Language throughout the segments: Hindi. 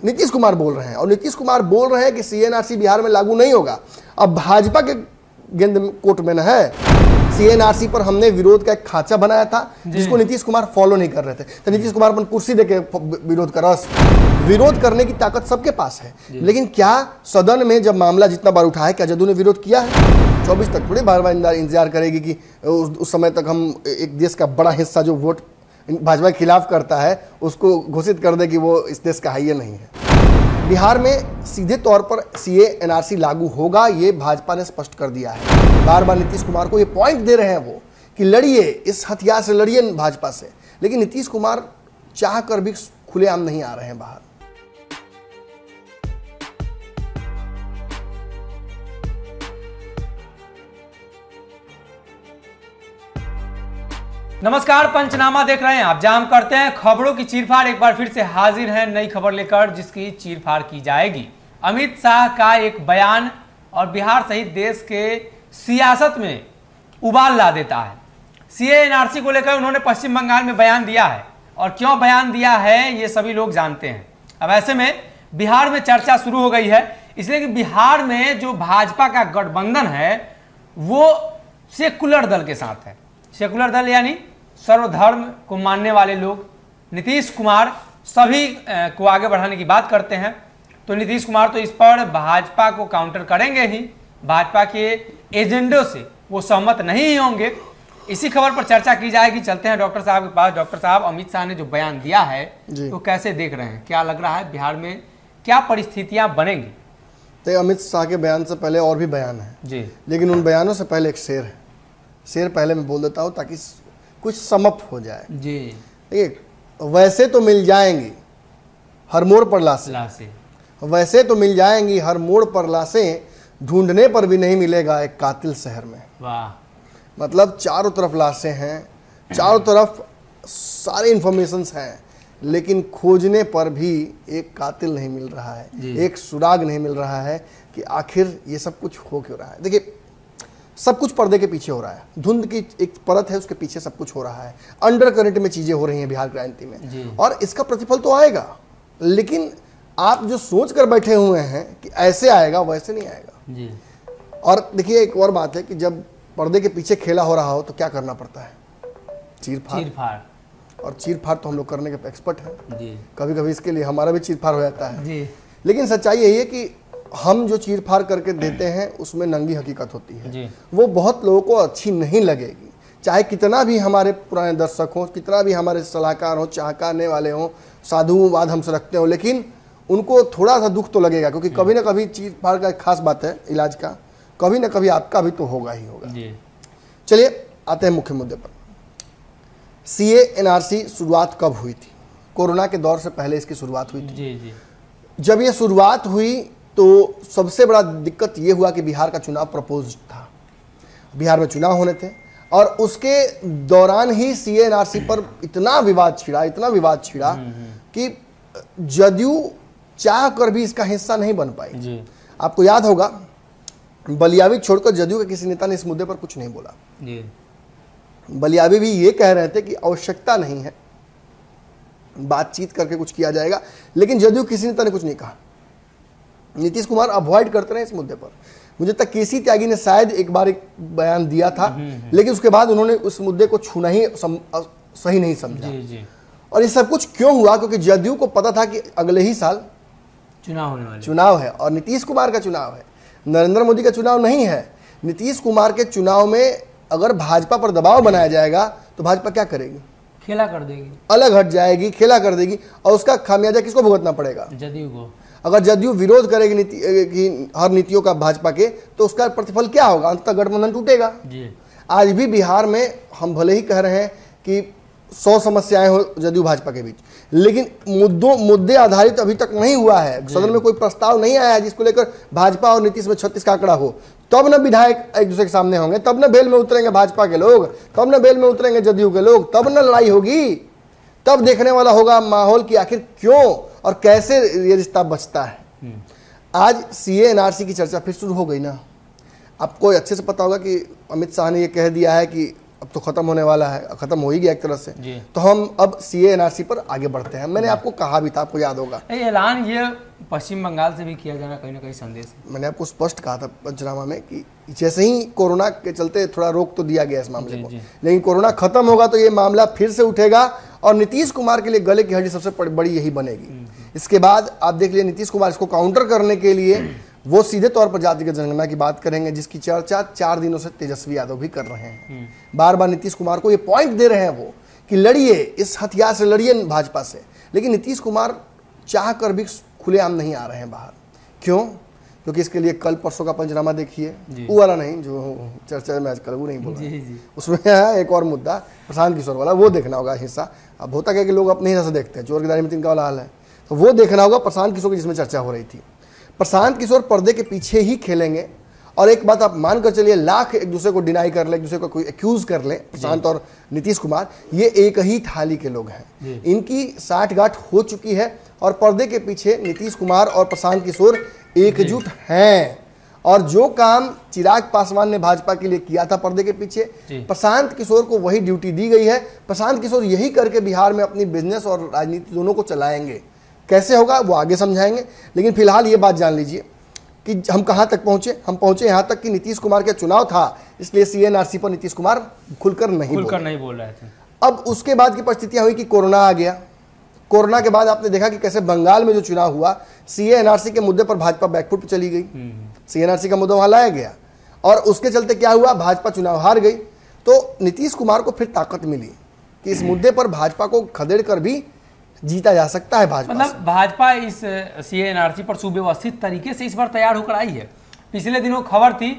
नीतीश कुमार बोल रहे हैं, और नीतीश कुमार बोल रहे हैं कि सीएनआरसी बिहार में लागू नहीं होगा। अब भाजपा के गेंद कोर्ट में न है। सीएनआरसी पर हमने विरोध का एक खांचा बनाया था जिसको नीतीश कुमार फॉलो नहीं कर रहे थे, तो नीतीश कुमार अपन कुर्सी देके विरोध कर विरोध करने की ताकत सबके पास है। लेकिन क्या सदन में जब मामला जितना बार उठा है, क्या जदयू ने विरोध किया है? 24 तक थोड़ी बार बार इंतजार करेगी कि उस समय तक हम एक देश का बड़ा हिस्सा जो वोट भाजपा के खिलाफ करता है उसको घोषित कर दे कि वो इस देश का हाइये नहीं है। बिहार में सीधे तौर पर सीएनआरसी लागू होगा, ये भाजपा ने स्पष्ट कर दिया है। बार बार नीतीश कुमार को ये पॉइंट दे रहे हैं वो कि लड़िए, इस हथियार से लड़िए भाजपा से, लेकिन नीतीश कुमार चाह कर भी खुलेआम नहीं आ रहे हैं बाहर। नमस्कार, पंचनामा देख रहे हैं आप। जाम करते हैं खबरों की चीरफाड़। एक बार फिर से हाजिर है नई खबर लेकर जिसकी चीरफाड़ की जाएगी। अमित शाह का एक बयान और बिहार सहित देश के सियासत में उबाल ला देता है। सीएनआरसी को लेकर उन्होंने पश्चिम बंगाल में बयान दिया है, और क्यों बयान दिया है ये सभी लोग जानते हैं। अब ऐसे में बिहार में चर्चा शुरू हो गई है, इसलिए कि बिहार में जो भाजपा का गठबंधन है वो सेकुलर दल के साथ है। सेकुलर दल यानी सर्वधर्म को मानने वाले लोग। नीतीश कुमार सभी को आगे बढ़ाने की बात करते हैं, तो नीतीश कुमार तो इस पर भाजपा को काउंटर करेंगे ही। भाजपा के एजेंडों से वो सहमत नहीं होंगे। इसी खबर पर चर्चा की जाएगी। चलते हैं डॉक्टर साहब के पास। डॉक्टर साहब, अमित शाह ने जो बयान दिया है तो कैसे देख रहे हैं? क्या लग रहा है बिहार में क्या परिस्थितियां बनेंगी? तो अमित शाह के बयान से पहले और भी बयान है जी, लेकिन उन बयानों से पहले एक शेर है। शेर पहले मैं बोल देता हूँ ताकि कुछ समअप हो जाए जी। एक, वैसे तो मिल जाएंगी हर मोड़ पर लाशें, वैसे तो मिल जाएंगी हर मोड़ पर लाशें, ढूंढने पर भी नहीं मिलेगा एक कातिल शहर में। वाह। मतलब चारों तरफ लाशें हैं, चारों तरफ सारे इंफॉर्मेशंस हैं, लेकिन खोजने पर भी एक कातिल नहीं मिल रहा है, एक सुराग नहीं मिल रहा है कि आखिर ये सब कुछ हो क्यों रहा है। देखिए, सब कुछ पर्दे के पीछे हो रहा है। धुंध की एक परत है, उसके पीछे सब कुछ हो रहा है। अंडर करंट में चीजें हो रही हैं बिहार क्रांति में, और इसका प्रतिफल तो आएगा। लेकिन आप जो सोच कर बैठे हुए हैं कि ऐसे आएगा, वैसे नहीं आएगा जी। और देखिए, एक और बात है कि जब पर्दे के पीछे खेला हो रहा हो तो क्या करना पड़ता है? चीर-फाड़। और चीर-फाड़ तो हम लोग करने के एक्सपर्ट हैं जी। कभी कभी इसके लिए हमारा भी चीर-फाड़ हो जाता है जी। लेकिन सच्चाई यही है कि हम जो चीर-फाड़ करके देते हैं उसमें नंगी हकीकत होती है जी। वो बहुत लोगों को अच्छी नहीं लगेगी, चाहे कितना भी हमारे पुराने दर्शक हों, कितना भी हमारे सलाहकार हों, चाहने वाले हों, साधुवाद हमसे रखते हो, लेकिन उनको थोड़ा सा दुख तो लगेगा, क्योंकि कभी ना कभी चीर-फाड़ का एक खास बात है इलाज का, कभी ना कभी आपका भी तो होगा ही होगा। चलिए आते हैं मुख्य मुद्दे पर। सीएनआरसी शुरुआत कब हुई थी? कोरोना के दौर से पहले इसकी शुरुआत हुई थी जी। जब ये शुरुआत हुई तो सबसे बड़ा दिक्कत ये हुआ कि बिहार का चुनाव प्रपोज था, बिहार में चुनाव होने थे, और उसके दौरान ही सीएनआरसी पर इतना विवाद छिड़ा कि जदयू चाह कर भी इसका हिस्सा नहीं बन पाई जी। आपको याद होगा, बलियावी छोड़कर जदयू के किसी नेता ने इस मुद्दे पर कुछ नहीं बोला जी। बलियावी भी ये कह रहे थे कि आवश्यकता नहीं है, बातचीत करके कुछ किया जाएगा, लेकिन जदयू किसी नेता ने कुछ नहीं कहा। नीतीश कुमार अवॉइड करते रहे इस मुद्दे पर। मुझे तक केसी त्यागी ने शायद एक बार एक बयान दिया था, लेकिन उसके बाद उन्होंने उस मुद्दे को छूना ही सही नहीं समझा जी। और ये सब कुछ क्यों हुआ? क्योंकि जदयू को पता था कि अगले ही साल चुनाव है, और नीतीश कुमार का चुनाव है, नरेंद्र मोदी का चुनाव नहीं है। नीतीश कुमार के चुनाव में अगर भाजपा पर दबाव बनाया जाएगा तो भाजपा क्या करेगी? खेला कर देगी, अलग हट जाएगी, खेला कर देगी, और उसका खामियाजा किसको भुगतना पड़ेगा? जदयू को। अगर जदयू विरोध करेगी की हर नीतियों का भाजपा के, तो उसका प्रतिफल क्या होगा? अंततः गठबंधन टूटेगा जी। आज भी बिहार में हम भले ही कह रहे हैं कि 100 समस्याएं हो जदयू भाजपा के बीच, लेकिन मुद्दे आधारित अभी तक नहीं हुआ है। सदन में कोई प्रस्ताव नहीं आया है जिसको लेकर भाजपा और नीतीश में 36 का आंकड़ा हो। तब न विधायक एक दूसरे के सामने होंगे, तब न बेल में उतरेंगे भाजपा के लोग, तब न बेल में उतरेंगे जदयू के लोग, तब न लड़ाई होगी। तब देखने वाला होगा माहौल कि आखिर क्यों और कैसे ये रिश्ता बचता है। आज सीएनआरसी की चर्चा फिर शुरू हो गई ना। आपको अच्छे से पता होगा कि अमित शाह ने ये कह दिया है कि अब तो खत्म होने वाला है, खत्म हो ही गया एक तरह से, तो हम अब सीए एनआरसी पर आगे बढ़ते हैं। मैंने आपको कहा भी था, आपको याद होगा, ऐलान ये पश्चिम बंगाल से भी किया जाना कहीं ना कहीं संदेश। मैंने आपको स्पष्ट कहा था पंचनामा में कि जैसे ही कोरोना के चलते थोड़ा रोक तो दिया गया इस मामले को, लेकिन कोरोना खत्म होगा तो ये मामला फिर से उठेगा और नीतीश कुमार के लिए गले की हड्डी सबसे बड़ी यही बनेगी। इसके बाद आप देख लीजिए नीतीश कुमार इसको काउंटर करने के लिए वो सीधे तौर पर जातिगत जनगणना की बात करेंगे, जिसकी चर्चा 4 दिनों से तेजस्वी यादव भी कर रहे हैं। बार बार नीतीश कुमार को ये पॉइंट दे रहे हैं वो कि लड़िए, इस हथियार से लड़िए भाजपा से, लेकिन नीतीश कुमार चाह कर भी खुलेआम नहीं आ रहे हैं बाहर। क्यों? क्योंकि इसके लिए कल परसों का पंचनामा देखिए, वो वाला नहीं जो चर्चा में आजकल वो नहीं बोल रहे, उसमें है एक और मुद्दा प्रशांत किशोर वाला, वो देखना होगा हिस्सा। अब होता क्या कि लोग अपने हिस्सा से देखते हैं, चोर की दाढ़ी में तिनका वाला हाल है, तो वो देखना होगा प्रशांत किशोर की, जिसमें चर्चा हो रही थी। प्रशांत किशोर पर्दे के पीछे ही खेलेंगे और एक बात आप मानकर चलिए, लाख एक दूसरे को डिनाई कर ले, एक दूसरे को कोई एक्यूज कर ले, प्रशांत और नीतीश कुमार ये एक ही थाली के लोग हैं, इनकी साठगांठ हो चुकी है और पर्दे के पीछे नीतीश कुमार और प्रशांत किशोर एकजुट हैं। और जो काम चिराग पासवान ने भाजपा के लिए किया था पर्दे के पीछे, प्रशांत किशोर को वही ड्यूटी दी गई है। प्रशांत किशोर यही करके बिहार में अपनी बिजनेस और राजनीति दोनों को चलाएंगे। कैसे होगा वो आगे समझाएंगे, लेकिन फिलहाल ये बात जान लीजिए कि हम कहां तक पहुंचे। हम पहुंचे यहां तक कि नीतीश कुमार का चुनाव था, इसलिए सीएनआरसी पर नीतीश कुमार खुलकर नहीं बोल रहे थे। अब उसके बाद की परिस्थितियां हुई कि कोरोना आ गया। कोरोना के बाद आपने देखा कि कैसे बंगाल में जो चुनाव हुआ, सीएनआरसी के मुद्दे पर भाजपा बैकफुट पे चली गई, सीएनआरसी का मुद्दा वहां लाया गया और उसके चलते क्या हुआ, भाजपा चुनाव हार गई। तो नीतीश कुमार को फिर ताकत मिली कि इस मुद्दे पर भाजपा को खदेड़ कर भी जीता जा सकता है। भाजपा मतलब भाजपा इस सीएनआरसी पर सुव्यवस्थित तरीके से इस बार तैयार होकर आई है। पिछले दिनों खबर थी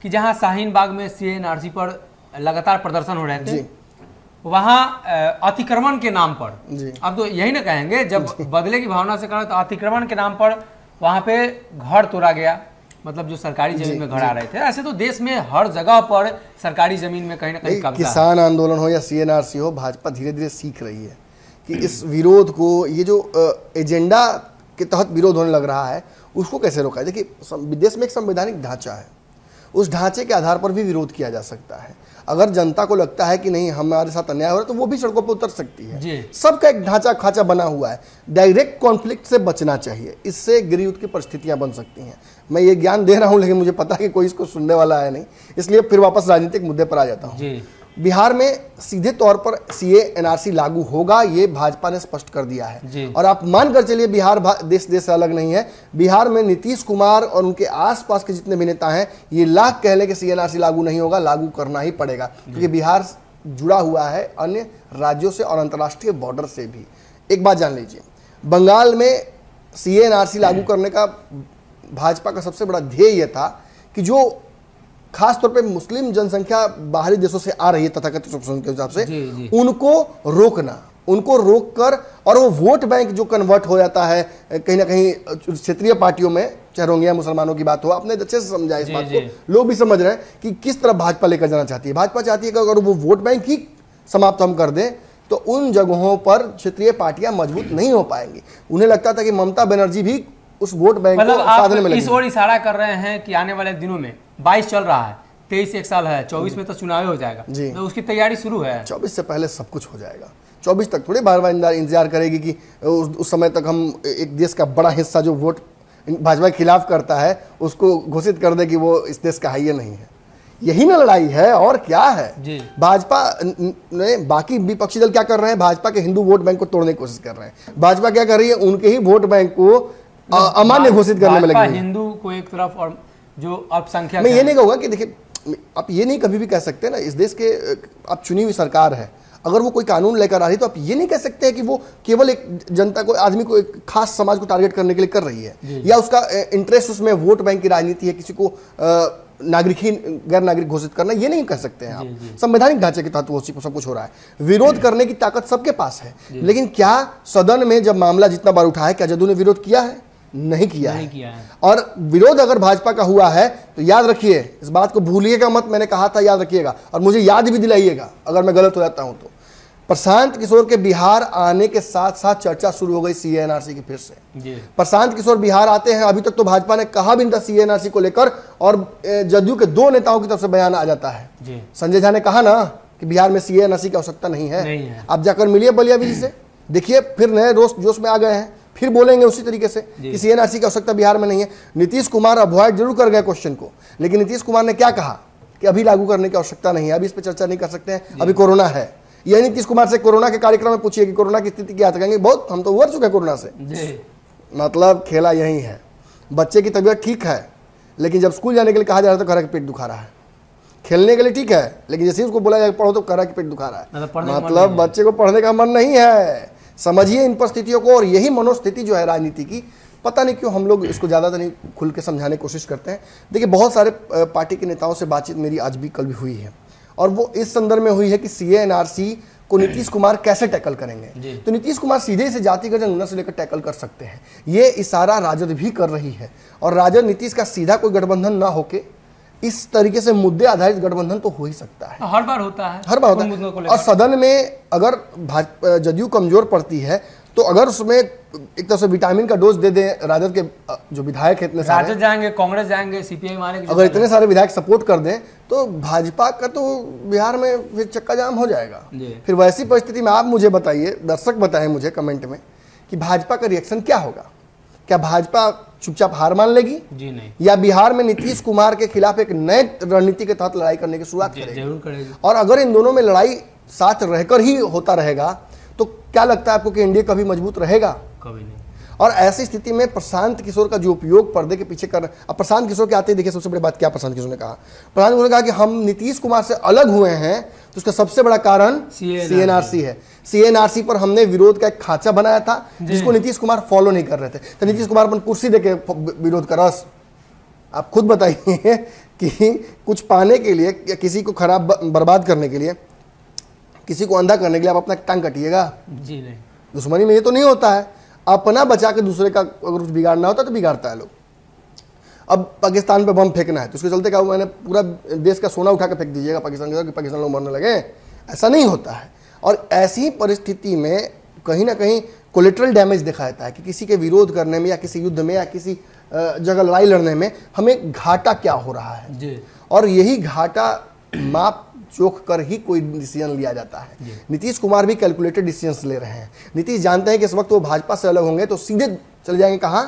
कि जहां शाहीन बाग में सीएनआरसी पर लगातार प्रदर्शन हो रहे थे, वहां अतिक्रमण के नाम पर, अब तो यही ना कहेंगे, जब बदले की भावना से करें तो अतिक्रमण के नाम पर वहां पे घर तोड़ा गया, मतलब जो सरकारी जमीन में घर आ रहे थे। ऐसे तो देश में हर जगह पर सरकारी जमीन में कहीं ना कहीं कब्जा। किसान आंदोलन हो या सीएनआरसी हो, भाजपा धीरे धीरे सीख रही है कि इस विरोध को, ये जो एजेंडा के तहत विरोध होने लग रहा है, उसको कैसे रोका है। देखिए देश में एक संवैधानिक ढांचा है, उस ढांचे के आधार पर भी विरोध किया जा सकता है। अगर जनता को लगता है कि नहीं हमारे साथ अन्याय हो रहा है तो वो भी सड़कों पर उतर सकती है। सबका एक ढांचा खाचा बना हुआ है। डायरेक्ट कॉन्फ्लिक्ट से बचना चाहिए, इससे गृहयुद्ध की परिस्थितियां बन सकती हैं। मैं ये ज्ञान दे रहा हूं लेकिन मुझे पता है कि कोई इसको सुनने वाला है नहीं, इसलिए फिर वापस राजनीतिक मुद्दे पर आ जाता हूँ। बिहार में सीधे तौर पर सीएनआरसी लागू होगा, ये भाजपा ने स्पष्ट कर दिया है। और आप मानकर चलिए बिहार देश से अलग नहीं है। बिहार में नीतीश कुमार और उनके आसपास के जितने भी नेता हैं, ये लाख कह ले कि सीएनआरसी लागू नहीं होगा, लागू करना ही पड़ेगा, क्योंकि बिहार जुड़ा हुआ है अन्य राज्यों से और अंतर्राष्ट्रीय बॉर्डर से भी। एक बात जान लीजिए, बंगाल में सीएनआरसी लागू करने का भाजपा का सबसे बड़ा ध्येय यह था कि जो खासतौर पे मुस्लिम जनसंख्या बाहरी देशों से आ रही है तथाकथित शोषण के हिसाब से, उनको रोकना, उनको रोककर, और वो वोट बैंक जो कन्वर्ट हो जाता है कहीं ना कहीं क्षेत्रीय पार्टियों में, चाहे रोहिंग्या मुसलमानों की बात हो, आपने अच्छे से समझा इस बात को, लोग भी समझ रहे हैं कि किस तरह भाजपा लेकर जाना चाहती है। भाजपा चाहती है कि अगर वो वोट बैंक ही समाप्त हम कर दें तो उन जगहों पर क्षेत्रीय पार्टियां मजबूत नहीं हो पाएंगी। उन्हें लगता था कि ममता बनर्जी भी उस वोट बैंक को साधने में इस ओर इशारा कर रहे हैं कि आने वाले दिनों में 22 चल रहा है, 23 एक साल है, 24 में तो चुनाव हो जाएगा, तो उसकी तैयारी शुरू है। 24 से पहले सब कुछ हो जाएगा। 24 तक थोड़ी बार बार इंतजार करेगी कि उस समय तक हम एक देश का बड़ा हिस्सा जो वोट भाजपा के खिलाफ करता है उसको घोषित कर दे कि वो इस देश का है या नहीं है। यही ना लड़ाई है और क्या है। भाजपा ने, बाकी विपक्षी दल क्या कर रहे हैं, भाजपा के हिंदू वोट बैंक को तोड़ने की कोशिश कर रहे हैं। भाजपा क्या कर रही है, उनके ही वोट बैंक को अमान्य घोषित करने में लगी है। हिंदू को एक तरफ और जो अल्पसंख्यक, मैं ये नहीं कहूँगा कि देखिए, आप ये नहीं कभी भी कह सकते ना, इस देश के आप चुनी हुई सरकार है, अगर वो कोई कानून लेकर आ रही तो आप ये नहीं कह सकते हैं कि वो केवल एक जनता को, आदमी को, एक खास समाज को टारगेट करने के लिए कर रही है, या उसका इंटरेस्ट उसमें वोट बैंक की राजनीति है, किसी को नागरिक ही गैर नागरिक घोषित करना, ये नहीं कर सकते हैं आप। संवैधानिक ढांचे के तहत वो सब कुछ हो रहा है। विरोध करने की ताकत सबके पास है, लेकिन क्या सदन में जब मामला जितना बार उठा है, क्या जदयू ने विरोध किया है? नहीं किया है। और विरोध अगर भाजपा का हुआ है तो याद रखिए, इस बात को भूलिएगा मत, मैंने कहा था याद रखिएगा, और मुझे याद भी दिलाइएगा अगर मैं गलत हो जाता हूं तो। प्रशांत किशोर के बिहार आने के साथ साथ चर्चा शुरू हो गई सीएनआरसी की फिर से। प्रशांत किशोर बिहार आते हैं, अभी तक तो भाजपा ने कहा भी नहीं था सीएनआरसी को लेकर, और जदयू के 2 नेताओं की तरफ से बयान आ जाता है। संजय झा ने कहा ना कि बिहार में सीए एनआरसी की आवश्यकता नहीं है? नहीं है। आप जाकर मिलिए बलिया जी से, देखिए फिर नए जोश में आ गए हैं, फिर बोलेंगे उसी तरीके से कि सीए एनआरसी की आवश्यकता बिहार में नहीं है। नीतीश कुमार अवॉइड जरूर कर गए क्वेश्चन को, लेकिन नीतीश कुमार ने क्या कहा कि अभी लागू करने की आवश्यकता नहीं है, अभी इस पर चर्चा नहीं कर सकते हैं, अभी कोरोना है। यही नीतीश कुमार से कोरोना के कार्यक्रम में पूछिए कि कोरोना की स्थिति क्या, कहेंगे बहुत, हम तो उबर चुके हैं कोरोना से। मतलब खेला यही है, बच्चे की तबीयत ठीक है, लेकिन जब स्कूल जाने के लिए कहा जा रहा है तो कह रहा है कि पेट दुखा रहा है। खेलने के लिए ठीक है, लेकिन जैसे ही उसको बोला जाए पढ़ो तो कह रहा है कि पेट दुखा रहा है। मतलब बच्चे को पढ़ने का मन नहीं है। समझिए इन परिस्थितियों को, और यही मनोस्थिति जो है राजनीति की, पता नहीं क्यों हम लोग इसको ज़्यादा नहीं खुल के समझाने की कोशिश करते हैं। देखिए बहुत सारे पार्टी के नेताओं से बातचीत मेरी आज भी कल भी हुई है, और वो इस संदर्भ में हुई है कि सीए एनआरसी को नीतीश कुमार कैसे टैकल करेंगे। तो नीतीश कुमार सीधे से जातिगत जनगणना से लेकर टैकल कर सकते हैं, ये इशारा राजद भी कर रही है। और राजद नीतीश का सीधा कोई गठबंधन ना होके इस तरीके से मुद्दे आधारित गठबंधन तो हो ही सकता है, हर बार होता है, हर बार होता है। और सदन में अगर जदयू कमजोर पड़ती है तो अगर उसमें एक तरह से विटामिन का डोज दे दें राजद के जो विधायक है, इतने सारे राजद जाएंगे, कांग्रेस जाएंगे, सीपीआई मारेंगे, अगर इतने सारे विधायक सपोर्ट कर दें तो भाजपा का तो बिहार में फिर चक्का जाम हो जाएगा। फिर वैसी परिस्थिति में आप मुझे बताइए, दर्शक बताएं मुझे कमेंट में कि भाजपा का रिएक्शन क्या होगा। क्या भाजपा चुपचाप हार मान लेगी? जी नहीं। या बिहार में नीतीश कुमार के खिलाफ एक नए रणनीति के तहत लड़ाई करने की शुरुआत करेगी? जरूर करेगी। और अगर इन दोनों में लड़ाई साथ रहकर ही होता रहेगा तो क्या लगता है आपको कि एनडीए कभी मजबूत रहेगा? कभी नहीं। और ऐसी स्थिति में प्रशांत किशोर का जो उपयोग पर्दे के पीछे कर, अब प्रशांत किशोर के आते ही देखिए सबसे बड़ी बात क्या प्रशांत किशोर ने कहा। प्रशांत किशोर ने कहा कि हम नीतीश कुमार से अलग हुए हैं तो उसका सबसे बड़ा कारण सीएनआरसी है। सीएनआरसी पर हमने विरोध का एक खांचा बनाया था जिसको नीतीश कुमार फॉलो नहीं कर रहे थे, तो नीतीश कुमार अपन कुर्सी देके विरोध कर रस। आप खुद बताइए कि कुछ पाने के लिए या किसी को खराब बर्बाद करने के लिए, किसी को अंधा करने के लिए आप अपना टांग कटिएगा? जी नहीं। दुश्मनी में ये तो नहीं होता है। अपना बचा के दूसरे का अगर कुछ बिगाड़ना होता तो बिगाड़ता है लोग। अब पाकिस्तान पे बम फेंकना है तो उसके चलते क्या हुआ, मैंने पूरा देश का सोना उठा के फेंक दीजिएगा पाकिस्तान के, पाकिस्तान लोग मरने लगे, ऐसा नहीं होता है। और ऐसी ही परिस्थिति में कहीं ना कहीं कोलेटरल डैमेज दिखा देता है कि किसी के विरोध करने में या किसी युद्ध में या किसी जगह लड़ाई लड़ने में हमें घाटा क्या हो रहा है जी। और यही घाटा माप चोख कर ही कोई डिसीजन लिया जाता है। नीतीश कुमार भी कैलकुलेटेड डिसीजंस ले रहे हैं। नीतीश जानते हैं कि इस वक्त वो भाजपा से अलग होंगे तो सीधे चले जाएंगे कहाँ?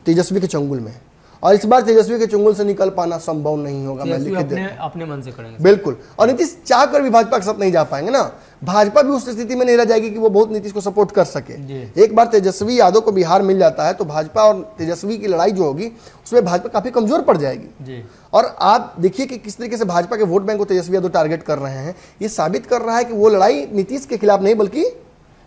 तेजस्वी के चंगुल में। और इस बार तेजस्वी के चंगुल से निकल पाना संभव नहीं होगा, मैं लिख के अपने मन से करेंगे बिल्कुल। और नीतीश चाह कर भी भाजपा के साथ नहीं जा पाएंगे ना, भाजपा भी उस स्थिति में नहीं रह जाएगी कि वो बहुत नीतीश को सपोर्ट कर सके। एक बार तेजस्वी यादव को बिहार मिल जाता है तो भाजपा और तेजस्वी की लड़ाई जो होगी उसमें भाजपा काफी कमजोर पड़ जाएगी। और आप देखिए कि किस तरीके से भाजपा के वोट बैंक को तेजस्वी यादव टारगेट कर रहे हैं। ये साबित कर रहा है कि वो लड़ाई नीतीश के खिलाफ नहीं बल्कि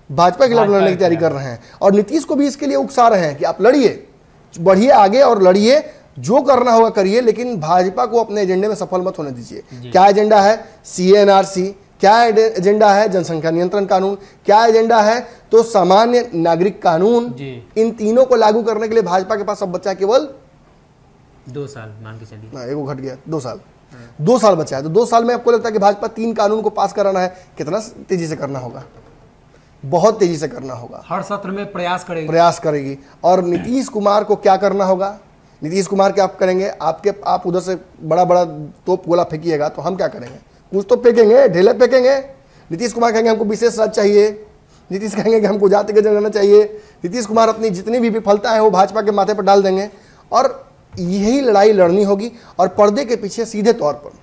भाजपा के खिलाफ लड़ने की तैयारी कर रहे हैं। और नीतीश को भी इसके लिए उकसा रहे हैं कि आप लड़िए, बढ़िए आगे और लड़िए, जो करना होगा करिए, लेकिन भाजपा को अपने एजेंडे में सफल मत होने दीजिए। क्या एजेंडा है? सीएनआरसी। क्या एजेंडा है? जनसंख्या नियंत्रण कानून। क्या एजेंडा है? तो सामान्य नागरिक कानून। इन तीनों को लागू करने के लिए भाजपा के पास अब बचा केवल 2 साल, मान के चलिए। एगो घट गया, 2 साल। 2 साल बचा है तो 2 साल में आपको लगता है कि भाजपा 3 कानून को पास कराना है, कितना तेजी से करना होगा? बहुत तेजी से करना होगा। हर सत्र में प्रयास करेगी। और नीतीश कुमार को क्या करना होगा? नीतीश कुमार क्या आप करेंगे? आप उधर से बड़ा बड़ा तोप गोला फेंकिएगा तो हम क्या करेंगे? कुछ तो फेंकेंगे, ढेले फेंकेंगे। नीतीश कुमार कहेंगे हमको विशेष राज्य चाहिए, नीतीश कहेंगे कि हमको जातिगत जनगणना चाहिए। नीतीश कुमार अपनी जितनी भी विफलता है वो भाजपा के माथे पर डाल देंगे और यही लड़ाई लड़नी होगी। और पर्दे के पीछे सीधे तौर पर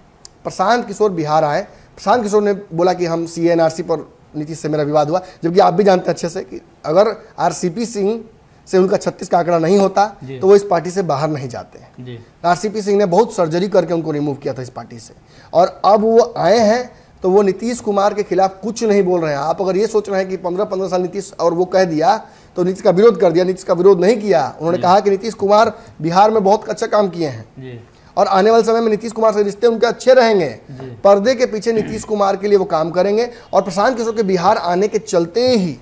प्रशांत किशोर बिहार आए। प्रशांत किशोर ने बोला कि हम सीएनआरसी पर नीतीश से मेरा विवाद हुआ, जबकि आप भी जानते हैं अच्छे से कि अगर आरसीपी सिंह से उनका 36 का आंकड़ा नहीं होता तो वो इस पार्टी से बाहर नहीं जाते। आरसीपी सिंह ने बहुत सर्जरी करके उनको रिमूव किया था इस पार्टी से, और अब वो आए हैं तो वो नीतीश कुमार के खिलाफ कुछ नहीं बोल रहे हैं। आप अगर ये सोच रहे हैं कि 15-15 साल नीतीश और वो कह दिया तो नीतीश का विरोध कर दिया, नीतीश का विरोध नहीं किया। उन्होंने कहा कि नीतीश कुमार बिहार में बहुत अच्छा काम किए हैं और आने वाले समय में नीतीश कुमार से रिश्ते उनके अच्छे रहेंगे। पर्दे के पीछे नीतीश कुमार के लिए वो काम करेंगे। और प्रशांत किशोर के बिहार आने के चलते ही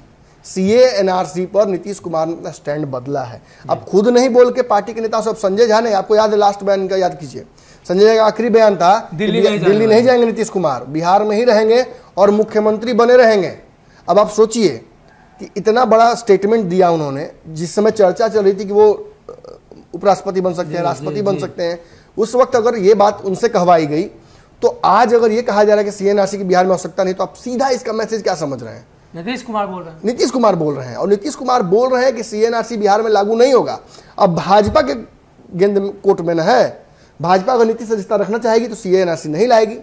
सीएनआरसी पर नीतीश कुमार ने स्टैंड बदला है। अब खुद नहीं बोल के पार्टी के नेता सब, संजय झा ने, आपको याद है लास्ट बयान का, याद कीजिए, संजय झा का आखिरी बयान था दिल्ली नहीं जाएंगे नीतीश कुमार, बिहार में ही रहेंगे और मुख्यमंत्री बने रहेंगे। अब आप सोचिए कि इतना बड़ा स्टेटमेंट दिया उन्होंने, जिस समय चर्चा चल रही थी कि वो उपराष्ट्रपति बन सकते हैं, राष्ट्रपति बन सकते हैं, उस वक्त अगर ये बात उनसे कहवाई गई तो आज अगर ये कहा जा रहा है कि सीएनआरसी की बिहार में आवश्यकता नहीं, तो आप सीधा इसका मैसेज क्या समझ रहे हैं? नीतीश कुमार बोल रहे हैं। नीतीश कुमार बोल रहे हैं, और नीतीश कुमार बोल रहे हैं कि सीएनआरसी बिहार में लागू नहीं होगा। अब भाजपा के गेंद कोर्ट में न है, भाजपा अगर नीतीश से रिश्ता रखना चाहेगी तो सीएनआरसी नहीं लाएगी,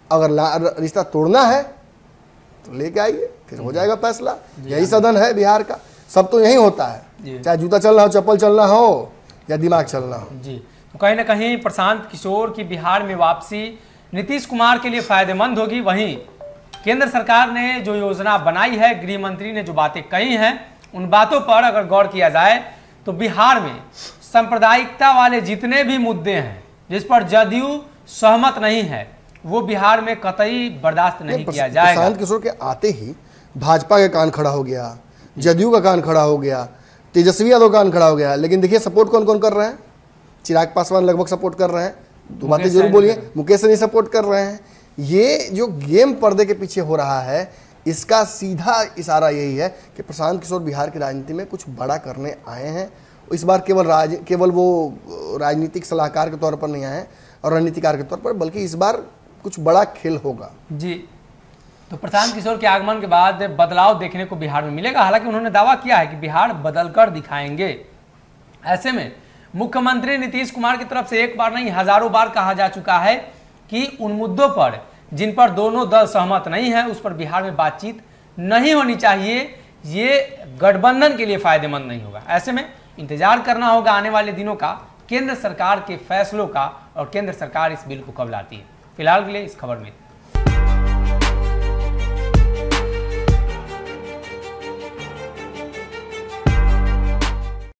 अगर रिश्ता तोड़ना है तो लेके आइए, फिर हो जाएगा फैसला। यही सदन है बिहार का, सब तो यही होता है, चाहे जूता चलना हो, चप्पल चलना हो या दिमाग चलना हो। जी, तो कहीं ना कहीं प्रशांत किशोर की बिहार में वापसी नीतीश कुमार के लिए फायदेमंद होगी। वहीं केंद्र सरकार ने जो योजना बनाई है, गृह मंत्री ने जो बातें कही हैं, उन बातों पर अगर गौर किया जाए तो बिहार में सांप्रदायिकता वाले जितने भी मुद्दे हैं जिस पर जदयू सहमत नहीं है, वो बिहार में कतई बर्दाश्त नहीं किया जाएगा। प्रशांत किशोर के आते ही भाजपा का कान खड़ा हो गया, जदयू का कान खड़ा हो गया, तेजस्वी यादव का कान खड़ा हो गया। लेकिन देखिए सपोर्ट कौन कौन कर रहे हैं? चिराग पासवान लगभग सपोर्ट कर रहे हैं, दो बातें जरूर बोलिए, मुकेश सहनी सपोर्ट कर रहे हैं। ये जो गेम पर्दे के पीछे हो रहा है, इसका सीधा इशारा यही है कि प्रशांत किशोर बिहार की राजनीति में कुछ बड़ा करने आए हैं। इस बार केवल वो राजनीतिक सलाहकार के तौर पर नहीं आए हैं और रणनीतिकार के तौर पर, बल्कि इस बार कुछ बड़ा खेल होगा। जी, तो प्रशांत किशोर के आगमन के बाद बदलाव देखने को बिहार में मिलेगा। हालांकि उन्होंने दावा किया है कि बिहार बदलकर दिखाएंगे। ऐसे में मुख्यमंत्री नीतीश कुमार की तरफ से एक बार नहीं हजारों बार कहा जा चुका है कि उन मुद्दों पर जिन पर दोनों दल सहमत नहीं है, उस पर बिहार में बातचीत नहीं होनी चाहिए। ये गठबंधन के लिए फायदेमंद नहीं होगा। ऐसे में इंतजार करना होगा आने वाले दिनों का, केंद्र सरकार के फैसलों का, और केंद्र सरकार इस बिल को कब लाती है। फिलहाल के लिए इस खबर में